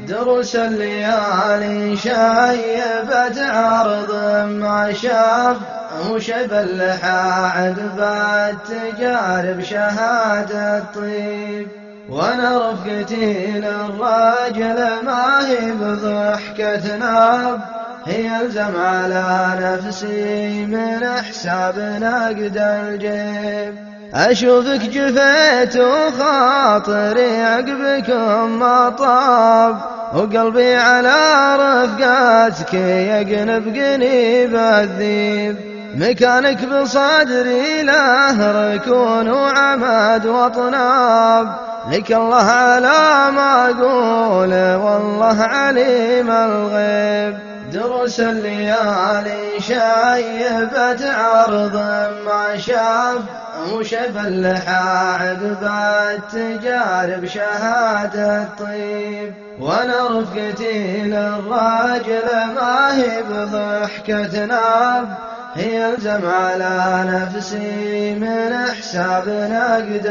دروس الليالي شيبت عرض مع شاب وشب اللحى عذب التجارب شهادة طيب. وانا رفقتي للراجل ما هي بضحكة ناب، هي الزم على نفسي من حساب نقد الجيب. أشوفك جفيت وخاطري عقبكم ما طاب، وقلبي على رفقاتك يقنب قنيب الذيب. مكانك بصدري له ركون وعمد وطناب، لك الله على ما أقول والله عليم الغيب. دروس الليالي شيبت عرض مع شاب وشب اللحى عذب التجارب شهادة طيب. وانا رفقتي للراجل ما هي بضحكة ناب، هي الزم على نفسي من حساب نقد